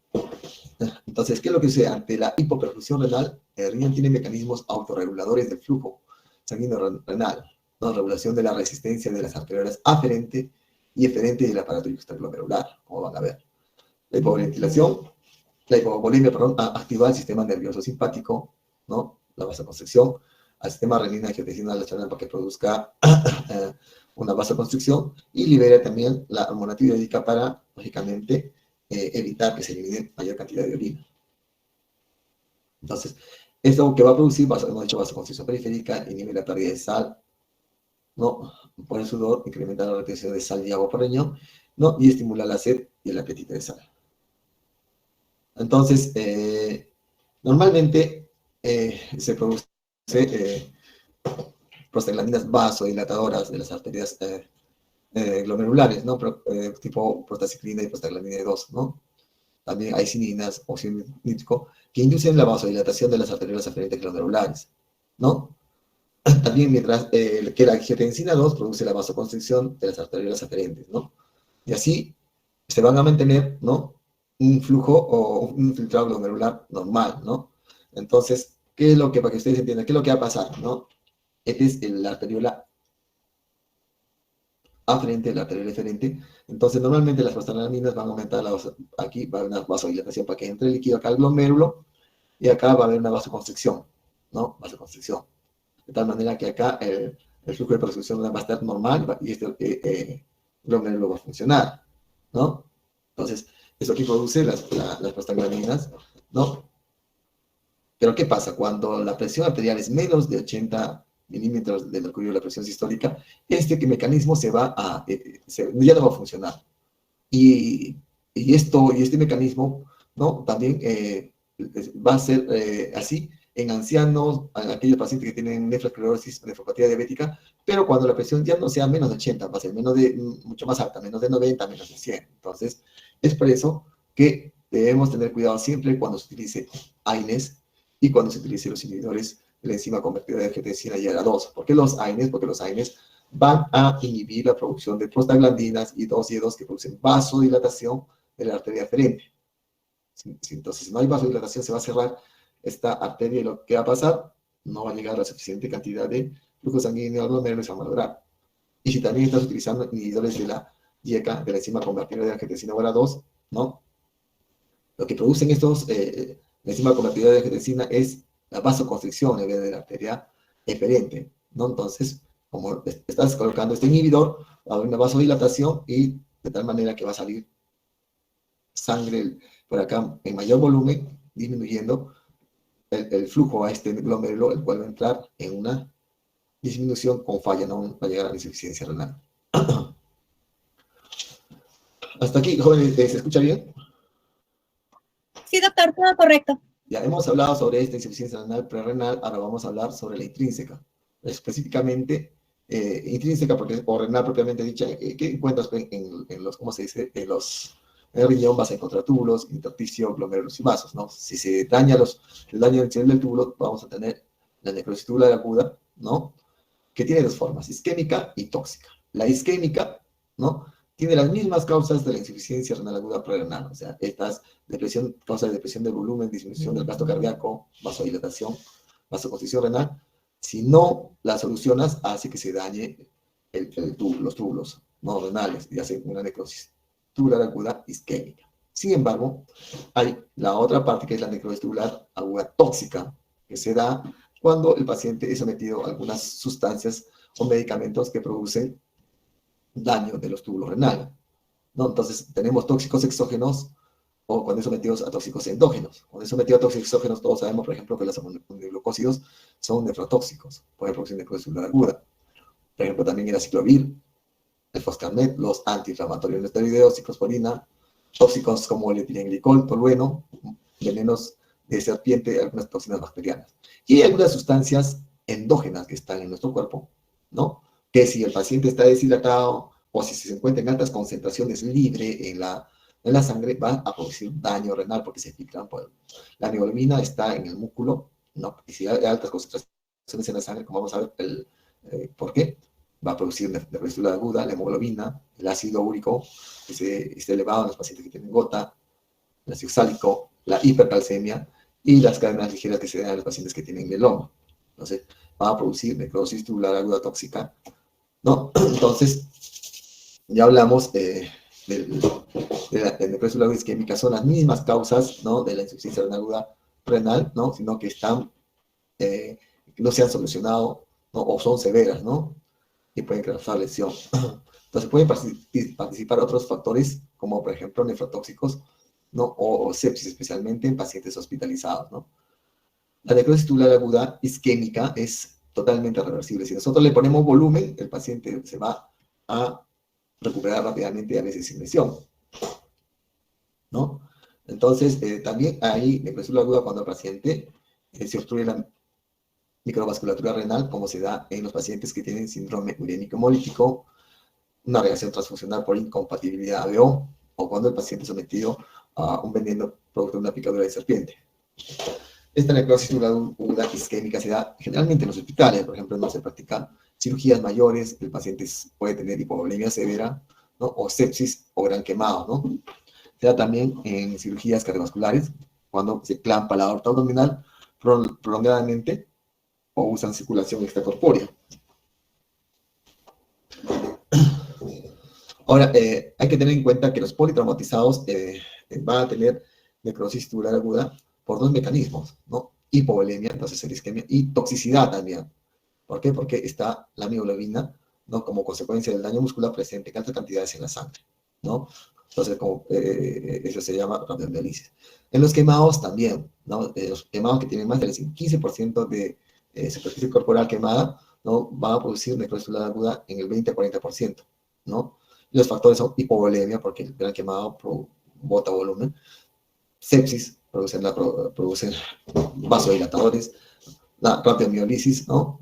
entonces, ¿qué es lo que sucede? Ante la hipoperfusión renal, el riñón tiene mecanismos autorreguladores del flujo sanguíneo renal, ¿no? Regulación de la resistencia de las arteriolas aferente y eferente del aparato extraglomerular, como van a ver. La hipovolemia, perdón, activa el sistema nervioso simpático, ¿no? La vasoconstricción, al sistema renina-angiotensina lateral para que produzca una vasoconstricción y libera también la hormona tiroidica para, lógicamente, evitar que se elimine mayor cantidad de orina. Entonces, esto que va a producir, hemos dicho, vasoconstricción periférica, inhibe la pérdida de sal, ¿no? Por el sudor, incrementa la retención de sal y agua por riñón, ¿no? Y estimula la sed y el apetito de sal. Entonces, normalmente se produce prostaglandinas vasodilatadoras de las arterias glomerulares, ¿no? Tipo prostaciclina y prostaglandina 2, ¿no? También hay cininas, óxido nítrico, que inducen la vasodilatación de las arteriolas aferentes glomerulares, ¿no? También mientras que la angiotensina 2 produce la vasoconstricción de las arteriolas aferentes, ¿no? Y así se van a mantener, ¿no? Un flujo o un filtrado glomerular normal, ¿no? Entonces, ¿qué es lo que, para que ustedes entiendan, qué es lo que va a pasar, ¿no? Esta es la arteriola aferente, la arteriola eferente. Entonces, normalmente las prostaglandinas van a aumentar aquí va a haber una vasodilatación para que entre el líquido acá al glomérulo y acá va a haber una vasoconstricción, ¿no? Vasoconstricción. De tal manera que acá el flujo de perfusión va a estar normal y este glomérulo va a funcionar, ¿no? Entonces, eso aquí produce las prostaglandinas, ¿no? Pero ¿qué pasa? Cuando la presión arterial es menos de 80 milímetros de mercurio, la presión sistólica, este mecanismo ya no va a funcionar. Y este mecanismo, ¿no? También va a ser así en ancianos, en aquellos pacientes que tienen nefroesclerosis, nefropatía diabética, pero cuando la presión ya no sea menos de 80, va a ser mucho más alta, menos de 90, menos de 100. Entonces, es por eso que debemos tener cuidado siempre cuando se utilice AINES y cuando se utilice los inhibidores de la enzima convertidora de angiotensina y ARA2. ¿Por qué los AINES? Porque los AINES van a inhibir la producción de prostaglandinas y 2 y 2 que producen vasodilatación de la arteria aferente. Entonces, si no hay vasodilatación, se va a cerrar esta arteria y lo que va a pasar, no va a llegar a la suficiente cantidad de flujo sanguíneo al glomérulo y se va a malograr. Y si también estás utilizando inhibidores de la IECA, de la enzima convertidora de angiotensina ARA2, ¿no? Lo que producen la enzima convertidora de angiotensina es la vasoconstricción en vez de la arteria eferente, ¿no? Entonces, como estás colocando este inhibidor, va a haber una vasodilatación y de tal manera que va a salir sangre por acá en mayor volumen, disminuyendo el flujo a este glomérulo, el cual va a entrar en una disminución con falla, no va a llegar a la insuficiencia renal. Hasta aquí, jóvenes, ¿se escucha bien? Sí, doctor, todo correcto. Ya hemos hablado sobre esta insuficiencia renal prerrenal, ahora vamos a hablar sobre la intrínseca. Específicamente, intrínseca porque, o renal propiamente dicha, ¿qué encuentras en los, ¿cómo se dice? En el riñón vas a encontrar túbulos, intersticio, glomérulos y vasos, ¿no? Si se daña el daño del túbulo, vamos a tener la necrosis tubular aguda, ¿no? Que tiene dos formas, isquémica y tóxica. La isquémica, ¿no? Tiene las mismas causas de la insuficiencia renal aguda prerrenal, o sea, estas causa de depresión del volumen, disminución del gasto cardíaco, vasodilatación, vasoconstricción renal. Si no la solucionas, hace que se dañe los túbulos no renales y hace una necrosis tubular aguda isquémica. Sin embargo, hay la otra parte que es la necrosis tubular aguda tóxica, que se da cuando el paciente es sometido a algunas sustancias o medicamentos que producen daño de los túbulos renales, ¿no? Entonces, tenemos tóxicos exógenos o cuando es sometidos a tóxicos endógenos. Cuando es sometido a tóxicos exógenos, todos sabemos, por ejemplo, que los aminoglucósidos son nefrotóxicos, pueden producir necrosis tubular aguda. Por ejemplo, también el aciclovir, el foscarnet, los antiinflamatorios no esteroideos, ciclosporina, tóxicos como el etilenglicol, tolueno, venenos de serpiente, algunas toxinas bacterianas. Y algunas sustancias endógenas que están en nuestro cuerpo, ¿no? Que si el paciente está deshidratado o si se encuentra en altas concentraciones libre en la sangre, va a producir daño renal porque se filtran por la hemoglobina está en el músculo, ¿no? Y si hay altas concentraciones en la sangre, como vamos a ver por qué, va a producir necrosis tubular aguda, la hemoglobina, el ácido úrico, que está elevado en los pacientes que tienen gota, el ácido oxálico, la hipercalcemia y las cadenas ligeras que se dan en los pacientes que tienen mieloma. Entonces, va a producir necrosis tubular aguda tóxica, ¿no? Entonces, ya hablamos de la necrosis tubular isquémica, son las mismas causas, ¿no? De la insuficiencia renal aguda renal, ¿no? Sino que no se han solucionado, ¿no? O son severas, ¿no? Y pueden causar lesión. Entonces pueden participar otros factores, como por ejemplo nefrotóxicos, ¿no? O sepsis, especialmente en pacientes hospitalizados, ¿no? La necrosis tubular aguda isquémica es totalmente reversible. Si nosotros le ponemos volumen, el paciente se va a recuperar rápidamente, a veces sin lesión, ¿no? Entonces, también hay necrosis tubular aguda cuando el paciente se obstruye la microvasculatura renal, como se da en los pacientes que tienen síndrome urémico hemolítico, una reacción transfusional por incompatibilidad ABO, o cuando el paciente es sometido a un veneno producto de una picadura de serpiente. Esta necrosis tubular aguda isquémica se da generalmente en los hospitales, por ejemplo, no se practican cirugías mayores, el paciente puede tener hipovolemia severa, ¿no? O sepsis o gran quemado, ¿no? Se da también en cirugías cardiovasculares, cuando se clampa la aorta abdominal prolongadamente o usan circulación extracorpórea. Ahora, hay que tener en cuenta que los politraumatizados van a tener necrosis tubular aguda por dos mecanismos, ¿no? Hipovolemia, entonces el isquemia, y toxicidad también. ¿Por qué? Porque está la mioglobina, ¿no? Como consecuencia del daño muscular presente en altas cantidades en la sangre, ¿no? Entonces, eso se llama radiomiolisis. En los quemados también, ¿no? Los quemados que tienen más del 15% de superficie corporal quemada, ¿no? Van a producir necrosis tubular aguda en el 20-40%, ¿no? Los factores son hipovolemia, porque el gran quemado bota volumen, sepsis, producen vasodilatadores, la radiomiolisis, ¿no?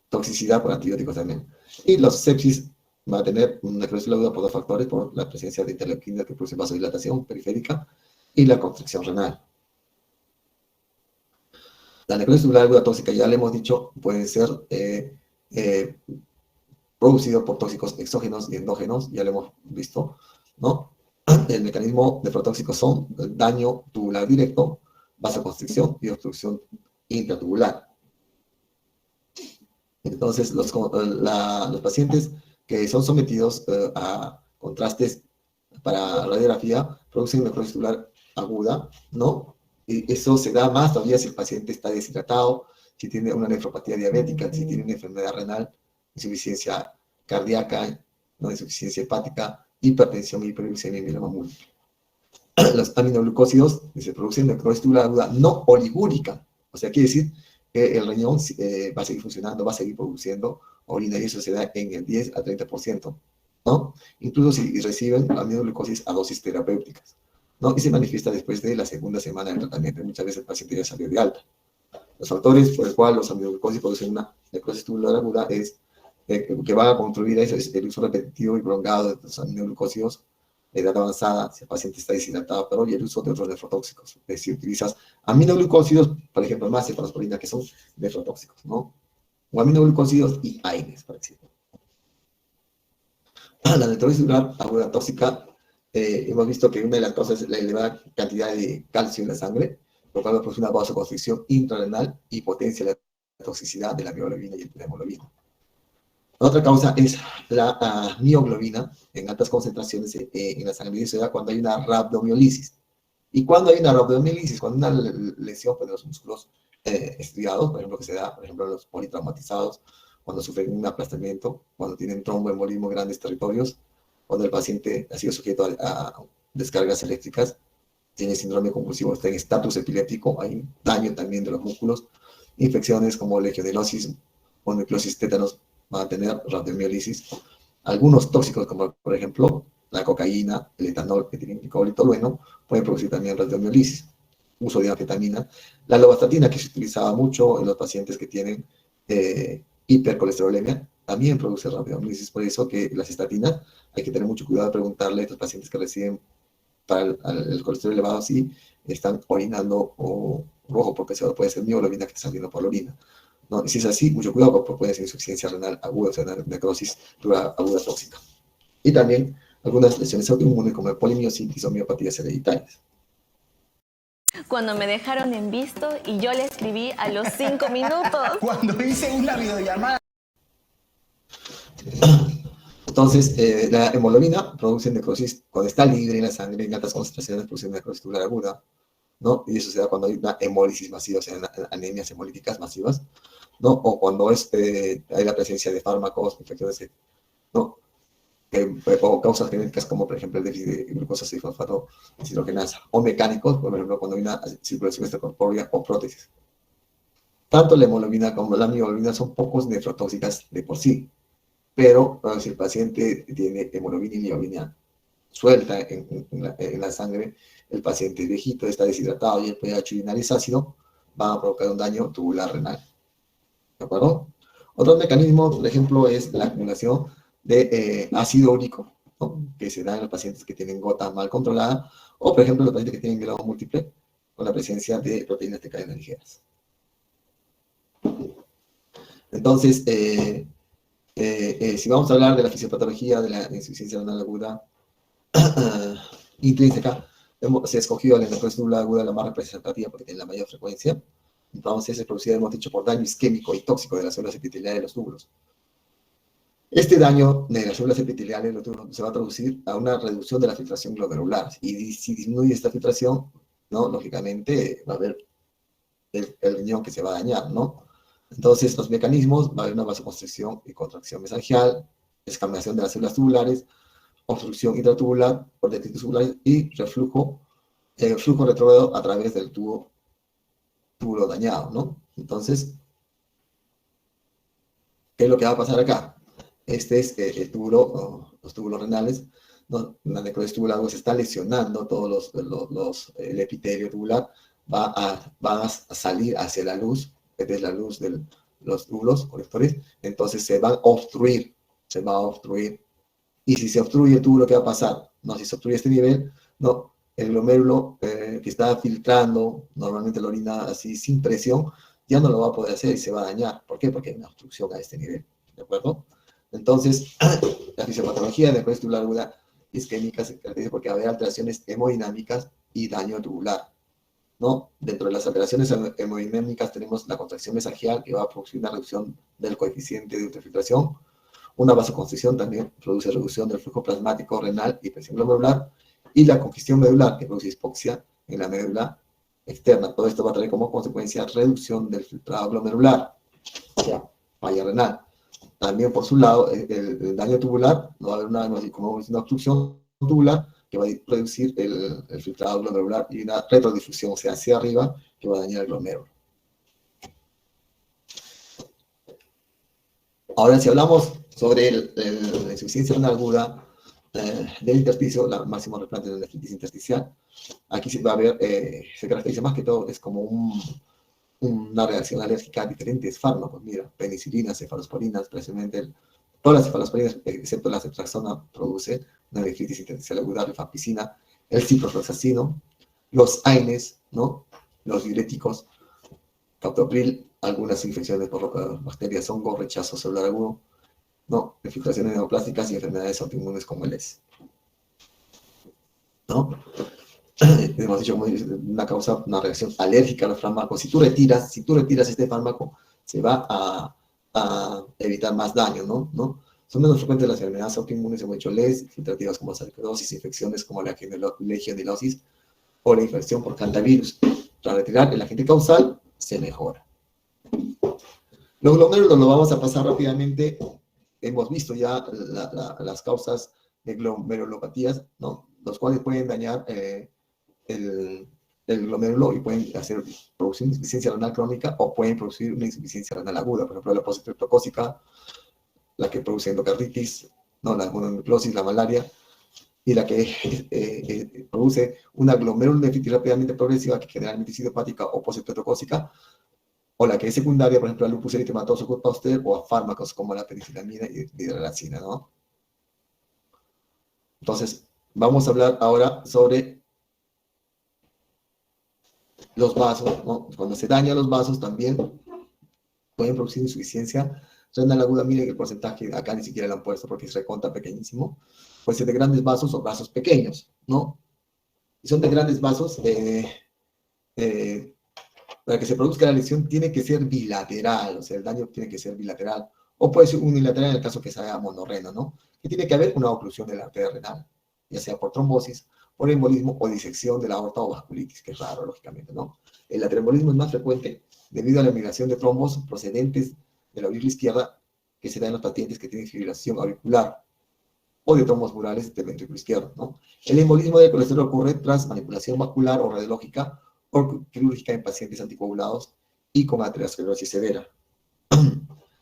Toxicidad por antibióticos también. Y los sepsis van a tener una necrosis tubular aguda por dos factores, por la presencia de interleuquinas que producen vasodilatación periférica y la constricción renal. La necrosis tubular aguda tóxica, ya le hemos dicho, puede ser producido por tóxicos exógenos y endógenos, ya lo hemos visto, ¿no? El mecanismo nefrotóxico son el daño tubular directo, vasoconstricción y obstrucción intratubular. Entonces, los pacientes que son sometidos a contrastes para radiografía producen necrosis tubular aguda, ¿no? Y eso se da más todavía si el paciente está deshidratado, si tiene una nefropatía diabética, si tiene una enfermedad renal, insuficiencia cardíaca, ¿no? Insuficiencia hepática, hipertensión, hiperglucemia y mieloma múltiple. los aminoglucósidos que se producen en necrosis tubular aguda no oligúrica. O sea, quiere decir que el riñón va a seguir funcionando, va a seguir produciendo orina, y eso se da en el 10 al 30%, ¿no? Incluso si reciben aminoglucosis a dosis terapéuticas, ¿no? Y se manifiesta después de la segunda semana del tratamiento. Muchas veces el paciente ya salió de alta. Los factores por el cual los aminoglucósidos producen una necrosis tubular aguda es que van a contribuir a eso, es el uso repetitivo y prolongado de los aminoglucósidos de edad avanzada, si el paciente está deshidratado, pero y el uso de otros nefrotóxicos. Es decir, utilizas aminoglucósidos, por ejemplo, más cefalosporina, que son nefrotóxicos, ¿no? O aminoglucósidos y AINES, por ejemplo. La necrosis tubular aguda tóxica, hemos visto que una de las causas es la elevada cantidad de calcio en la sangre, lo cual produce una vasoconstricción intrarenal y potencia la toxicidad de la mioglobina y la hemoglobina. Otra causa es la mioglobina en altas concentraciones en la sangre, y se da cuando hay una rhabdomiolisis. ¿Y cuando hay una rhabdomiolisis? Cuando una lesión de los músculos estriados, por ejemplo, que se da, por ejemplo, en los politraumatizados, cuando sufren un aplastamiento, cuando tienen tromboembolismo en grandes territorios, cuando el paciente ha sido sujeto a descargas eléctricas, tiene síndrome convulsivo, está en estatus epiléptico, hay daño también de los músculos, infecciones como legionelosis, mononucleosis, tétanos, van a tener rhabdomiolisis. Algunos tóxicos, como por ejemplo la cocaína, el etanol, etilenglicol y tolueno, pueden producir también rhabdomiolisis. Uso de anfetamina. La lovastatina, que se utilizaba mucho en los pacientes que tienen hipercolesterolemia, también produce rhabdomiolisis. Por eso que las estatinas, hay que tener mucho cuidado de preguntarle a estos pacientes que reciben para el colesterol elevado si están orinando o rojo, porque eso puede ser mioglobina que está saliendo por la orina, ¿no? Y si es así, mucho cuidado, porque puede ser insuficiencia renal aguda, o sea, necrosis aguda tóxica. Y también algunas lesiones autoinmunes como polimiositis o miopatías hereditarias. Cuando me dejaron en visto y yo le escribí a los 5 minutos. Cuando hice una videollamada. Entonces, la hemoglobina produce necrosis cuando está libre en la sangre, en altas concentraciones, produce necrosis tubular aguda, ¿no? Y eso se da cuando hay una hemólisis masiva, o sea, anemias hemolíticas masivas, ¿no? O cuando hay la presencia de fármacos, infecciones, ¿no? O causas genéticas como, por ejemplo, el déficit de glucosa 6-fosfato deshidrogenasa, o mecánicos, por ejemplo, cuando hay una circulación extracorpórea o prótesis. Tanto la hemoglobina como la mioglobina son pocos nefrotóxicas de por sí, pero si el paciente tiene hemoglobina y mioglobina suelta en la sangre, el paciente es viejito, está deshidratado y el pH urinario es ácido, va a provocar un daño tubular renal. ¿De acuerdo? Otro mecanismo, por ejemplo, es la acumulación de ácido úrico, ¿no? Que se da en los pacientes que tienen gota mal controlada, o por ejemplo, los pacientes que tienen mieloma múltiple con la presencia de proteínas de cadena ligeras. Entonces, si vamos a hablar de la fisiopatología de la insuficiencia renal aguda intrínseca, se ha escogido la necrosis tubular aguda la más representativa porque tiene la mayor frecuencia. Entonces, es producida, hemos dicho, por daño isquémico y tóxico de las células epiteliales de los túbulos. Este daño de las células epiteliales de los túbulos se va a traducir a una reducción de la filtración glomerular. Y si disminuye esta filtración, ¿no? Lógicamente va a haber el riñón que se va a dañar, ¿no? Entonces, los mecanismos, va a haber una vasoconstricción y contracción mesangial, escamación de las células tubulares, obstrucción intratubular por detritus tubulares y flujo retrógrado a través del túbulo dañado, ¿no? Entonces, ¿qué es lo que va a pasar acá? Este es el túbulo, los túbulos renales, ¿no? La necrosis tubular se está lesionando todos el epitelio tubular, va a salir hacia la luz, esta es la luz de los túbulos colectores, entonces se va a obstruir. Y si se obstruye el túbulo, ¿qué va a pasar? No, si se obstruye este nivel, no, el glomérulo que está filtrando normalmente la orina así sin presión, ya no lo va a poder hacer y se va a dañar. ¿Por qué? Porque hay una obstrucción a este nivel, ¿de acuerdo? Entonces, la fisiopatología de necrosis tubular aguda isquémica se caracteriza porque va a haber alteraciones hemodinámicas y daño tubular, ¿no? Dentro de las alteraciones hemodinámicas tenemos la contracción mesangial, que va a producir una reducción del coeficiente de ultrafiltración. Una vasoconstricción también produce reducción del flujo plasmático renal y presión glomerular. Y la congestión medular, que produce hipoxia en la médula externa. Todo esto va a traer como consecuencia reducción del filtrado glomerular, o sea, falla renal. También, por su lado, el daño tubular, no va a haber una obstrucción tubular, que va a producir el filtrado glomerular, y una retrodifusión, o sea, hacia arriba, que va a dañar el glomérulo. Ahora, si hablamos sobre la insuficiencia renal aguda del intersticio, la máxima replante de la nefritis intersticial, aquí se va a ver, se caracteriza más que todo, es como una reacción alérgica a diferentes fármacos. Mira, penicilina, cefalosporinas, precisamente todas las cefalosporinas, excepto la ceftriaxona, produce una nefritis intersticial aguda, rifampicina, el ciprofloxacino, los AINES, ¿no? Los diuréticos, captopril, algunas infecciones por bacterias hongo, rechazo celular agudo, ¿no? Infiltraciones neoplásticas y enfermedades autoinmunes como el ES, ¿no? Hemos dicho como una reacción alérgica a los fármacos. Si tú retiras este fármaco, se va a evitar más daño, ¿no? Son menos frecuentes las enfermedades autoinmunes, hemos dicho LES, filtrativas como sarcoidosis, infecciones como la legionelidosis o la infección por cantavirus. Para retirar el agente causal, se mejora. Los glomérulos lo vamos a pasar rápidamente. Hemos visto ya las causas de glomerulopatías, ¿no? Los cuales pueden dañar el glomérulo y pueden producir una insuficiencia renal crónica o pueden producir una insuficiencia renal aguda. Por ejemplo, la postreptocócica, la que produce endocarditis, ¿no? La mononucleosis, la malaria, y la que produce una glomerulonefritis rápidamente progresiva, que generalmente es idiopática o postreptocócica, o la que es secundaria, por ejemplo, al lupus eritematoso culpa usted, o a fármacos como la penicilamina y la hidralazina, ¿no? Entonces, vamos a hablar ahora sobre los vasos, ¿no? Cuando se dañan los vasos también pueden producir insuficiencia renal aguda. Miren que el porcentaje acá ni siquiera lo han puesto porque es recontra pequeñísimo. Puede ser de grandes vasos o vasos pequeños, ¿no? Si son de grandes vasos, para que se produzca la lesión tiene que ser bilateral, o sea, el daño tiene que ser bilateral, o puede ser unilateral en el caso que sea monorreno, ¿no? Que tiene que haber una oclusión de la arteria renal, ya sea por trombosis, por embolismo o disección de la aorta o vasculitis, que es raro, lógicamente, ¿no? El atrembolismo es más frecuente debido a la migración de trombos procedentes de la aurícula izquierda que se da en los pacientes que tienen fibrilación auricular o de trombos murales del ventrículo izquierdo, ¿no? El embolismo del colesterol ocurre tras manipulación vascular o radiológica o quirúrgica en pacientes anticoagulados y con aterosclerosis severa.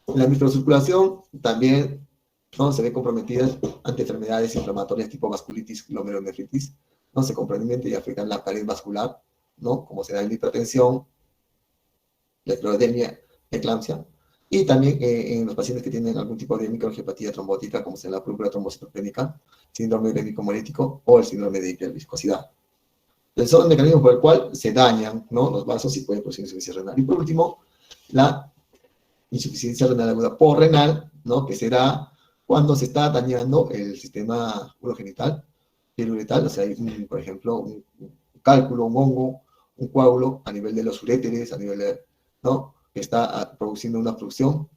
La microcirculación también, ¿no? Se ve comprometida ante enfermedades inflamatorias tipo vasculitis, glomerulonefritis, ¿no? Se comprometen y afectan la pared vascular, ¿no? Como se da en la hipertensión, la esclerodermia, eclampsia, y también en los pacientes que tienen algún tipo de microangiopatía trombótica, como se da la púrpura trombocitopénica, síndrome urémico-hemolítico o el síndrome de hiperviscosidad. Son los mecanismos por el cual se dañan, ¿no? Los vasos y pueden producir insuficiencia renal. Y por último, la insuficiencia renal aguda por renal, ¿no? Que se da cuando se está dañando el sistema urogenital y el uretal, o sea, hay, por ejemplo, un cálculo, un hongo, un coágulo a nivel de los uréteres, a nivel de, ¿no? Que está produciendo una obstrucción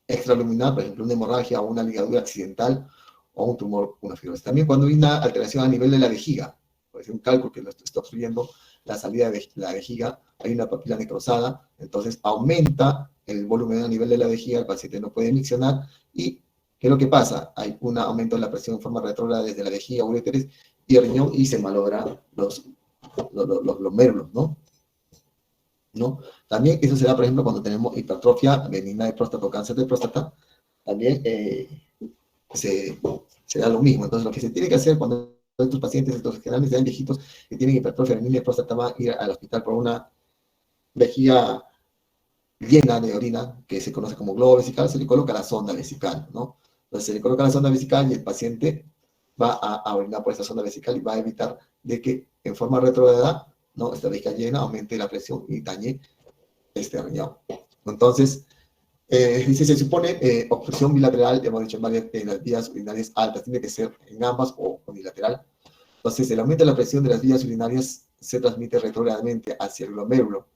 extraluminal, por ejemplo, una hemorragia o una ligadura accidental o un tumor, una fibrosis. También cuando hay una alteración a nivel de la vejiga, puede ser un cálculo que lo está obstruyendo la salida de la vejiga, hay una papila necrosada, entonces aumenta el volumen a nivel de la vejiga, el paciente no puede miccionar, y ¿qué es lo que pasa? Hay un aumento de la presión en forma retrógrada desde la vejiga, uréteres y el riñón, y se malogra los glomérulos, ¿no? También eso se da, por ejemplo, cuando tenemos hipertrofia benigna de próstata o cáncer de próstata, también se da lo mismo. Entonces, lo que se tiene que hacer cuando estos pacientes, estos generalmente sean viejitos que tienen hipertrofia benigna de próstata, van a ir al hospital por una vejiga llena de orina, que se conoce como globo vesical, se le coloca la sonda vesical, ¿no? Entonces, se le coloca la sonda vesical y el paciente va a orinar por esta sonda vesical y va a evitar de que en forma retrógrada, ¿no? Esta vejiga llena aumente la presión y dañe este riñón. Entonces, dice, se supone obstrucción bilateral, hemos dicho en las vías urinarias altas, tiene que ser en ambas o unilateral. Entonces, el aumento de la presión de las vías urinarias se transmite retrógradamente hacia el glomérulo,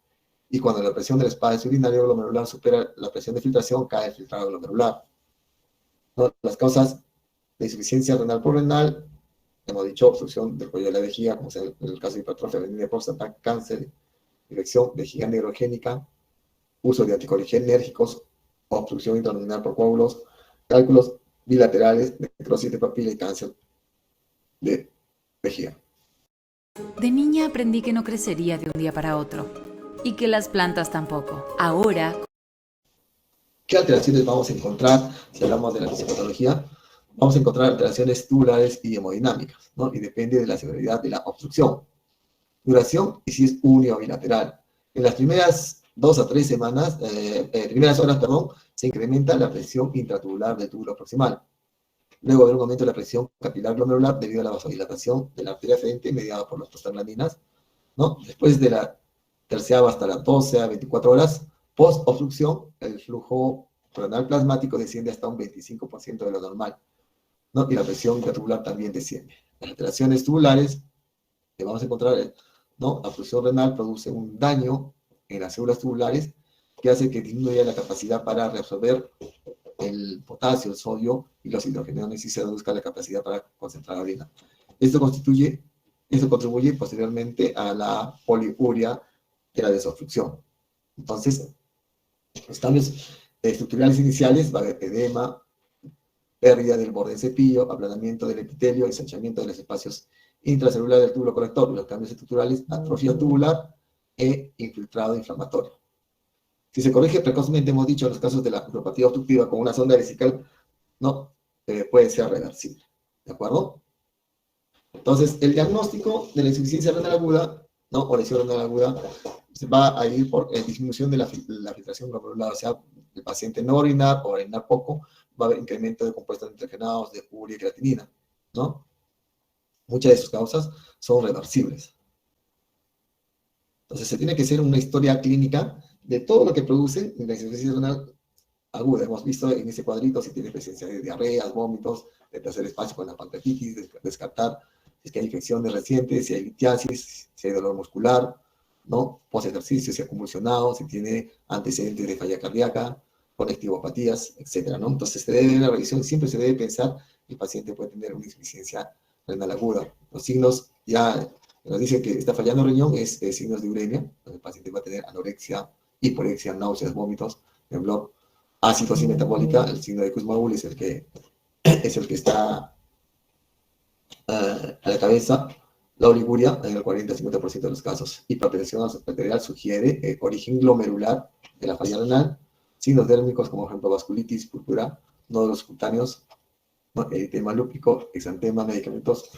y cuando la presión del espacio urinario glomerular supera la presión de filtración, cae el filtrado glomerular, ¿no? Las causas de insuficiencia renal por renal, hemos dicho, obstrucción del cuello de la vejiga, como sea en el caso de hipertrofia benigna de próstata, cáncer, infección, vejiga neurogénica, uso de anticolinérgicos, obstrucción intraluminal por coágulos, cálculos bilaterales, necrosis de papila y cáncer de vejiga. De niña aprendí que no crecería de un día para otro y que las plantas tampoco. Ahora, ¿Qué alteraciones vamos a encontrar si hablamos de la fisiopatología? Vamos a encontrar alteraciones tubulares y hemodinámicas, ¿no? Y depende de la severidad de la obstrucción. Duración y si es uni o bilateral. En las primeras 2 a 3 semanas, primeras horas, perdón, se incrementa la presión intratubular del túbulo proximal. Luego habrá un aumento de la presión capilar glomerular debido a la vasodilatación de la arteria frente mediada por las prostaglandinas, ¿no? Después de la terciava hasta las 12 a 24 horas, post-obstrucción, el flujo renal plasmático desciende hasta un 25% de lo normal, ¿no? Y la presión intratubular también desciende. Las alteraciones tubulares que vamos a encontrar, ¿no? La obstrucción renal produce un daño en las células tubulares que hace que disminuya la capacidad para reabsorber el potasio, el sodio y los hidrogenones y se reduzca la capacidad para concentrar la orina. Esto contribuye posteriormente a la poliuria de la desobstrucción. Entonces, los cambios estructurales iniciales va a haber edema, pérdida del borde del cepillo, aplanamiento del epitelio, ensanchamiento de los espacios intracelular del túbulo colector. Los cambios estructurales, atrofia tubular e infiltrado inflamatorio. Si se corrige precozmente, hemos dicho, en los casos de la neuropatía obstructiva con una sonda vesical, no, puede ser reversible. ¿De acuerdo? Entonces, el diagnóstico de la insuficiencia renal aguda, ¿no? O lesión renal aguda, se va a ir por disminución de la filtración glomerular. O sea, el paciente no orinar o orinar poco, va a haber incremento de compuestos nitrogenados, de urea y creatinina, ¿no? Muchas de sus causas son reversibles. Entonces, se tiene que hacer una historia clínica de todo lo que produce la insuficiencia renal aguda. Hemos visto en ese cuadrito si tiene presencia de diarreas, vómitos, de tercer espacio con la pancreatitis, descartar si es que hay infecciones recientes, si hay litiasis, si hay dolor muscular, ¿no? Post-ejercicio, si ha convulsionado, si tiene antecedentes de falla cardíaca, conectivopatías, etc., ¿no? Entonces, la revisión siempre se debe pensar que el paciente puede tener una insuficiencia renal aguda. Los signos ya nos dicen que está fallando el riñón, es signos de uremia. El paciente va a tener anorexia, hiporexia, náuseas, vómitos, temblor, acidosis metabólica. El signo de Kussmaul es el que está a la cabeza. La oliguria en el 40-50% de los casos. Hipertensión arterial sugiere origen glomerular de la falla renal. Signos dérmicos como, por ejemplo, vasculitis, púrpura, nódulos cutáneos, ¿no? Eritema lúpico, exantema, medicamentos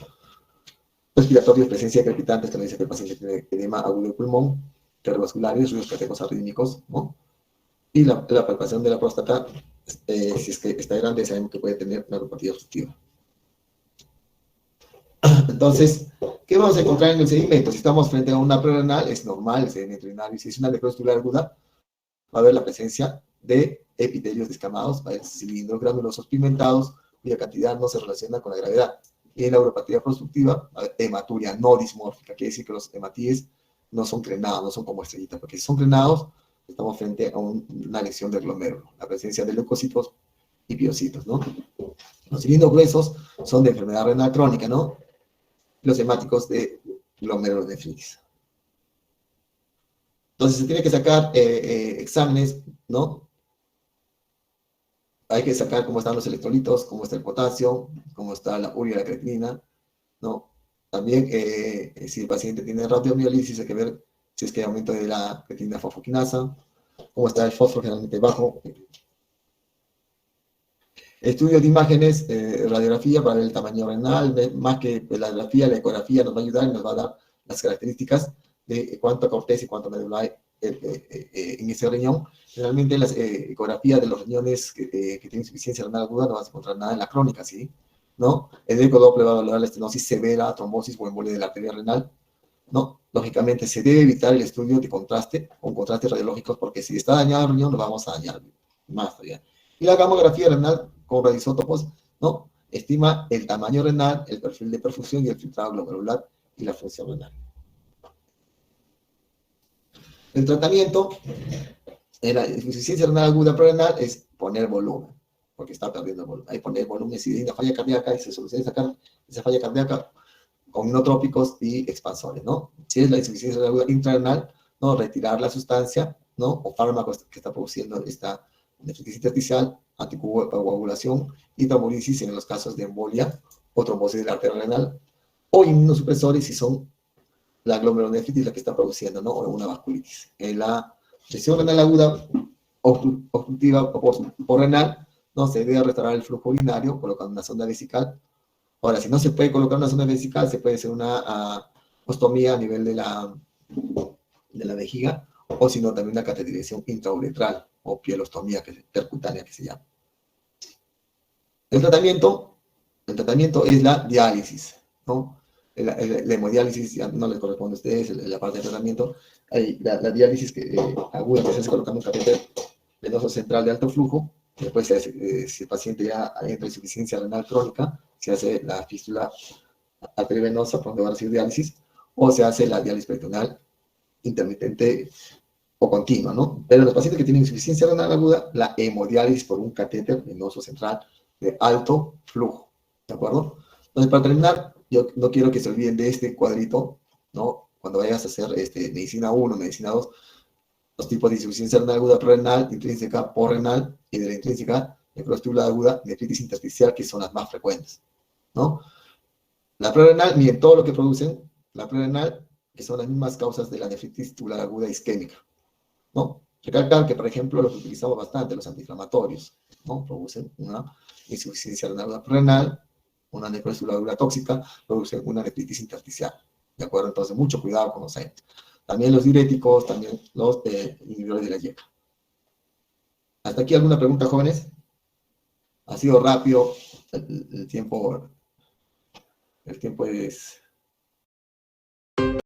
respiratorios, presencia de crepitantes, que nos dice que el paciente tiene edema agudo de pulmón, cardiovasculares, ruidos cardíacos arrítmicos, ¿no? Y la palpación de la próstata, si es que está grande, sabemos que puede tener neuropatía obstructiva. Entonces, ¿qué vamos a encontrar en el sedimento? Si estamos frente a una prerenal, es normal el sedimento urinario. Si es una necrosis tubular aguda, va a haber la presencia de epitelios descamados, va a haber cilindros granulosos pigmentados, cuya cantidad no se relaciona con la gravedad. Y en la uropatía obstructiva, hematuria no dismórfica, quiere decir que los hematíes no son crenados, no son como estrellitas, porque si son crenados, estamos frente a una lesión del glomérulo, la presencia de leucocitos y piocitos, ¿no? Los cilindros gruesos son de enfermedad renal crónica, ¿no? Los hemáticos de glomerulonefritis. Entonces se tiene que sacar exámenes, ¿no? Hay que sacar cómo están los electrolitos, cómo está el potasio, cómo está la urea y la creatinina, ¿no? También, si el paciente tiene radiomiolisis, hay que ver si es que hay aumento de la creatinina fosfoquinasa, cómo está el fósforo generalmente bajo. Estudios de imágenes, radiografía para ver el tamaño renal, más que la radiografía, la ecografía nos va a ayudar y nos va a dar las características de cuánta corteza y cuánto médula hay en ese riñón. Generalmente en las ecografías de los riñones que tienen insuficiencia renal aguda no vas a encontrar nada en la crónica, ¿sí? ¿No? El ecodoppler va a valorar la estenosis severa, trombosis o embolia de la arteria renal, ¿no? Lógicamente se debe evitar el estudio de contraste con contrastes radiológicos porque si está dañado el riñón lo vamos a dañar más todavía. Y la gamografía renal con radioisótopos, ¿no? Estima el tamaño renal, el perfil de perfusión y el filtrado glomerular y la función renal. El tratamiento en la insuficiencia renal aguda prerenal es poner volumen, porque está perdiendo volumen. Hay que poner volumen si hay una falla cardíaca y se soluciona esa falla cardíaca con inotrópicos y expansores, ¿no? Si es la insuficiencia renal aguda intrarenal, ¿no? Retirar la sustancia, ¿no? O fármacos que está produciendo esta deficiencia artificial, anticoagulación y trombolisis en los casos de embolia o trombosis de la arteria renal, o inmunosupresores si son la glomerulonefritis la que está produciendo, ¿no? O una vasculitis. En la lesión renal aguda obstructiva o renal, ¿no? Se debe restaurar el flujo urinario colocando una sonda vesical. Ahora, si no se puede colocar una sonda vesical, se puede hacer una ostomía a nivel de la vejiga, o si no, también una cateterización intrauretral o pielostomía percutánea que se llama. El tratamiento es la diálisis, ¿no? La hemodiálisis ya no les corresponde a ustedes, la parte de tratamiento. La diálisis aguda que se hace colocando un catéter venoso central de alto flujo. Después, si el paciente ya entra en insuficiencia renal crónica, se hace la fístula arteriovenosa, por donde va a recibir diálisis, o se hace la diálisis peritoneal intermitente o continua, ¿no? Pero los pacientes que tienen insuficiencia renal aguda, la hemodiálisis por un catéter venoso central de alto flujo, ¿de acuerdo? Entonces, para terminar, yo no quiero que se olviden de este cuadrito, ¿no? Cuando vayas a hacer medicina 1, medicina 2, los tipos de insuficiencia renal aguda prerenal, intrínseca, porrenal, y de la intrínseca, necrosis tubular aguda, nefritis intersticial, que son las más frecuentes, ¿no? La prerenal, miren todo lo que producen, la prerenal, que son las mismas causas de la nefritis tubular aguda isquémica, ¿no? Recalcar que, por ejemplo, lo que utilizamos bastante, los antiinflamatorios, ¿no? Producen una insuficiencia renal aguda prerenal, una necrosis tubular aguda tóxica, producen una nefritis intersticial, ¿de acuerdo? Entonces, mucho cuidado con los AINES. También los diuréticos, también los inhibidores de la YECA. ¿Hasta aquí alguna pregunta, jóvenes? Ha sido rápido, el tiempo es